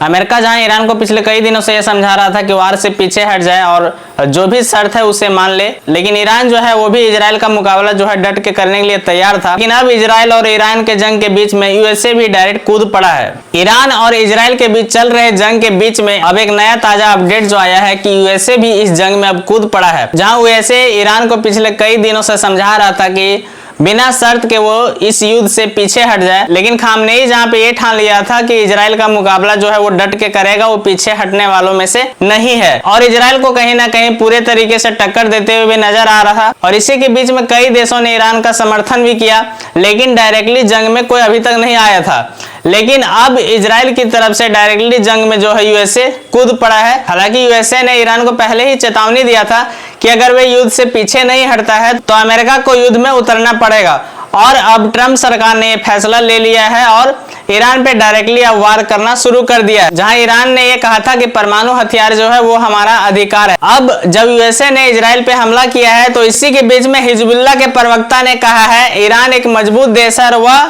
America जहां Iran को पिछले कई दिनों से यह समझा रहा था कि वार से पीछे हट जाए और जो भी शर्त है उसे मान ले, लेकिन ईरान जो है वो भी इजराइल का मुकाबला जो है डट के करने के लिए तैयार था। लेकिन अब इजराइल और ईरान के जंग के बीच में यूएसए भी डायरेक्ट कूद पड़ा है। ईरान और इजराइल के बीच चल रहे जंग के बीच में अब एक नया ताजा अपडेट जो आया है कि यूएसए भी इस जंग में अब कूद पड़ा है। जहां यूएसए ईरान को पिछले कई दिनों से समझा रहा था कि बिना शर्त के वो इस युद्ध से पीछे हट जाए, लेकिन खामनेई जहां पे ये ठान लिया था कि इजराइल का मुकाबला जो है वो डट के करेगा, वो पीछे हटने वालों में से नहीं है और इजराइल को कहीं ना कहीं पूरे तरीके से टक्कर देते हुए भी नजर आ रहा। और इसी के बीच में कई देशों ने ईरान का समर्थन भी किया, लेकिन डायरेक्टली जंग में कोई अभी तक नहीं आया था। लेकिन अब इजराइल की तरफ से डायरेक्टली जंग में जो है यूएसए कूद पड़ा है। हालांकि यूएसए ने ईरान को पहले ही चेतावनी दिया था कि अगर वे युद्ध से पीछे नहीं हटता है तो अमेरिका को युद्ध में उतरना पड़ेगा। और अब ट्रंप सरकार ने यह फैसला ले लिया है और ईरान पे डायरेक्टली अब वार करना शुरू कर दिया है, जहां ईरान ने यह कहा था कि परमाणु हथियार जो है वो हमारा अधिकार है। अब जब यूएसए ने इजराइल पे हमला किया है तो इसी के बीच में हिजबुल्लाह के प्रवक्ता ने कहा है ईरान एक मजबूत देश है और वह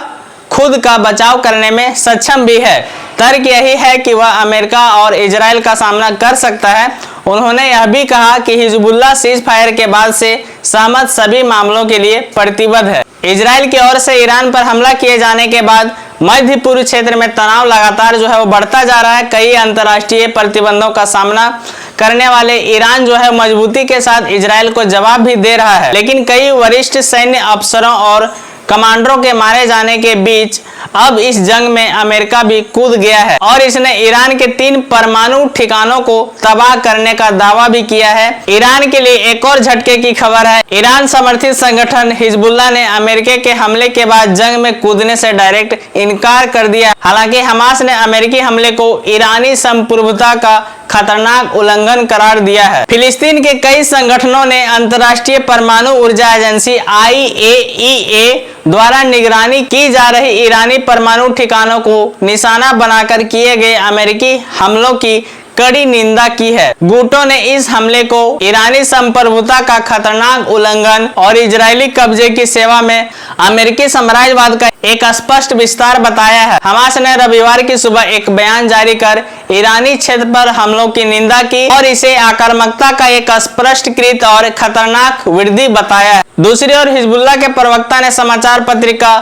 खुद का बचाव करने में सक्षम भी है। तर्क यही है कि वह अमेरिका और इजराइल का सामना कर सकता है। उन्होंने यह भी कहा कि हिजबुल्लाह सीज फायर के बाद से सहमत सभी मामलों के लिए प्रतिबद्ध है। इजराइल की ओर से ईरान पर हमला किए जाने के बाद मध्य पूर्व क्षेत्र में तनाव लगातार जो है वो बढ़ता जा रहा है। कई अंतर्राष्ट्रीय प्रतिबंधों का सामना करने वाले ईरान जो है मजबूती के साथ इजराइल को जवाब भी दे रहा है, लेकिन कई वरिष्ठ सैन्य अफसरों और कमांडरों के मारे जाने के बीच अब इस जंग में अमेरिका भी कूद गया है और इसने ईरान के 3 परमाणु ठिकानों को तबाह करने का दावा भी किया है। ईरान के लिए एक और झटके की खबर है। ईरान समर्थित संगठन हिजबुल्लाह ने अमेरिका के हमले के बाद जंग में कूदने से डायरेक्ट इनकार कर दिया। हालांकि हमास ने अमेरिकी हमले को ईरानी संप्रभुता का खतरनाक उल्लंघन करार दिया है। फिलिस्तीन के कई संगठनों ने अंतर्राष्ट्रीय परमाणु ऊर्जा एजेंसी IAEA द्वारा निगरानी की जा रही ईरानी परमाणु ठिकानों को निशाना बनाकर किए गए अमेरिकी हमलों की कड़ी निंदा की है। गुटों ने इस हमले को ईरानी संप्रभुता का खतरनाक उल्लंघन और इजरायली कब्जे की सेवा में अमेरिकी साम्राज्यवाद का एक स्पष्ट विस्तार बताया है। हमास ने रविवार की सुबह एक बयान जारी कर ईरानी क्षेत्र पर हमलों की निंदा की और इसे आक्रामकता का एक स्पष्टकृत और खतरनाक वृद्धि बताया है। दूसरी ओर हिजबुल्लाह के प्रवक्ता ने समाचार पत्रिका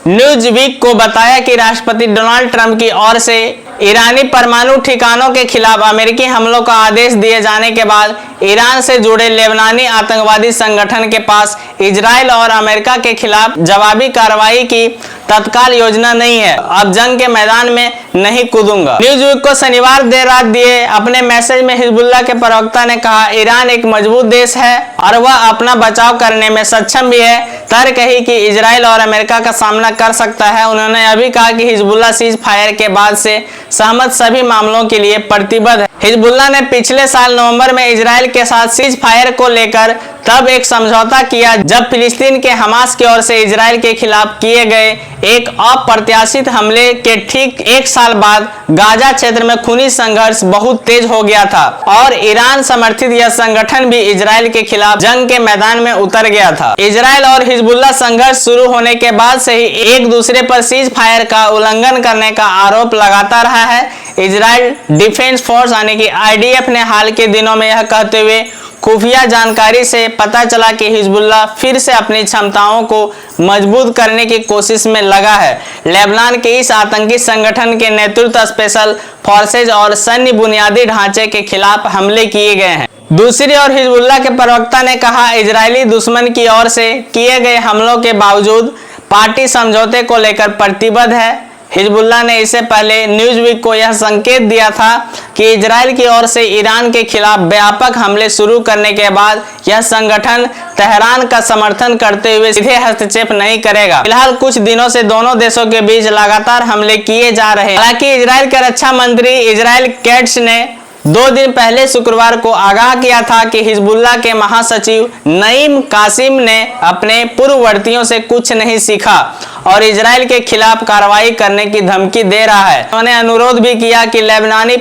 न्यूज़वीक को बताया कि राष्ट्रपति डोनाल्ड ट्रंप की ओर से ईरानी परमाणु ठिकानों के खिलाफ अमेरिकी हमलों का आदेश दिए जाने के बाद ईरान से जुड़े लेबनानी आतंकवादी संगठन के पास इजराइल और अमेरिका के खिलाफ जवाबी कार्रवाई की तत्काल योजना नहीं है। अब जंग के मैदान में नहीं कूदूंगा। न्यूज़वीक को शनिवार देर रात दिए अपने मैसेज में हिजबुल्लाह के प्रवक्ता ने कहा ईरान एक मजबूत देश है और वह अपना बचाव करने में सक्षम भी है। तर्क है कि इजराइल और अमेरिका का सामना कर सकता है। उन्होंने अभी कहा कि हिजबुल्लाह सीज फायर के बाद से सहमत सभी मामलों के लिए प्रतिबद्ध है। हिजबुल्लाह ने पिछले साल नवंबर में इजराइल के साथ सीज फायर को लेकर तब एक समझौता किया जब फिलिस्तीन के हमास की ओर से इजराइल के खिलाफ किए गए एक अप्रत्याशित हमले के ठीक 1 साल बाद गाजा क्षेत्र में खूनी संघर्ष बहुत तेज हो गया था और ईरान समर्थित यह संगठन भी इजराइल के खिलाफ जंग के मैदान में उतर गया था। इजराइल और हिजबुल्लाह संघर्ष शुरू होने के बाद से ही एक दूसरे पर सीज फायर का उल्लंघन करने का आरोप लगाता रहा है। इजराइल डिफेंस फोर्स यानी कि IDF ने हाल के दिनों में यह कहते हुए खुफिया जानकारी से पता चला कि हिजबुल्लाह फिर से अपनी क्षमताओं को मजबूत करने की कोशिश में लगा है। लेबनान के इस आतंकी संगठन के नेतृत्व स्पेशल फोर्सेज और सैन्य बुनियादी ढांचे के खिलाफ हमले किए गए हैं। दूसरी ओर हिजबुल्लाह के प्रवक्ता ने कहा इजरायली दुश्मन की ओर से किए गए हमलों के बावजूद पार्टी समझौते को लेकर प्रतिबद्ध है। हिजबुल्लाह ने इससे पहले न्यूज़वीक को यह संकेत दिया था कि इजराइल की ओर से ईरान के खिलाफ व्यापक हमले शुरू करने के बाद यह संगठन तेहरान का समर्थन करते हुए सीधे हस्तक्षेप नहीं करेगा। फिलहाल कुछ दिनों से दोनों देशों के बीच लगातार हमले किए जा रहे हैं। हालांकि इजराइल के रक्षा मंत्री इजराइल कैट्स ने 2 दिन पहले शुक्रवार को आगाह किया था कि हिजबुल्लाह के महासचिव नईम कासिम ने अपने पूर्ववर्तियों से कुछ नहीं सीखा और इजराइल के खिलाफ कार्रवाई करने की धमकी दे रहा है। उन्होंने अनुरोध भी किया कि लेबनानी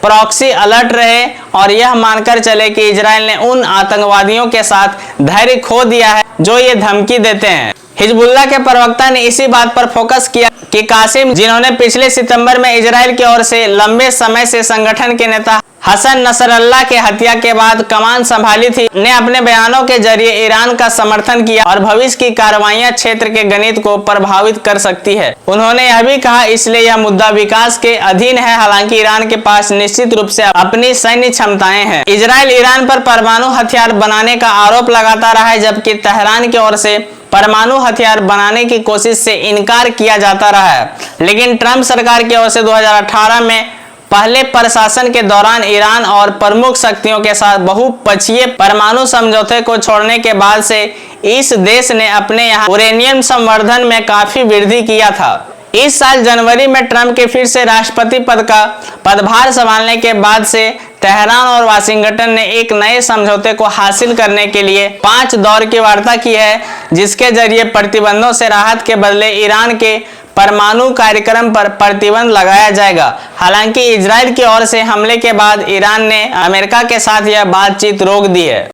प्रॉक्सी अलर्ट रहे और यह मानकर चले कि इजराइल ने उन आतंकवादियों के साथ धैर्य खो दिया है जो ये धमकी देते हैं। हिजबुल्लाह के प्रवक्ता ने इसी बात पर फोकस किया कि कासिम, जिन्होंने पिछले सितंबर में इजराइल की ओर से लंबे समय से संगठन के नेता हसन नसरल्लाह के हत्या के बाद कमान संभाली थी, ने अपने बयानों के जरिए ईरान का समर्थन किया और भविष्य की कार्रवाइयां क्षेत्र के गणित को प्रभावित कर सकती है। उन्होंने यह भी कहा, इसलिए यह मुद्दा विकास के अधीन है। हालांकि ईरान के पास निश्चित रूप से अपनी सैन्य क्षमताएं हैं। इजराइल ईरान पर परमाणु हथियार बनाने का आरोप लगाता रहा है, जबकि तेहरान की ओर से परमाणु हथियार बनाने की कोशिश से इनकार किया जाता रहा है। लेकिन ट्रंप सरकार की ओर से 2018 में पहले प्रशासन के दौरान ईरान और प्रमुख शक्तियों के साथ बहुपक्षीय परमाणु समझौते को छोड़ने के बाद से इस देश ने अपने यहाँ यूरेनियम संवर्धन में काफी वृद्धि किया था। इस साल जनवरी में ट्रंप के फिर से राष्ट्रपति पद का पदभार संभालने के बाद से तेहरान और वाशिंगटन ने एक नए समझौते को हासिल करने के लिए 5 दौर की वार्ता की है, जिसके जरिए प्रतिबंधों से राहत के बदले ईरान के परमाणु कार्यक्रम पर प्रतिबंध लगाया जाएगा। हालांकि इजराइल की ओर से हमले के बाद ईरान ने अमेरिका के साथ यह बातचीत रोक दी है।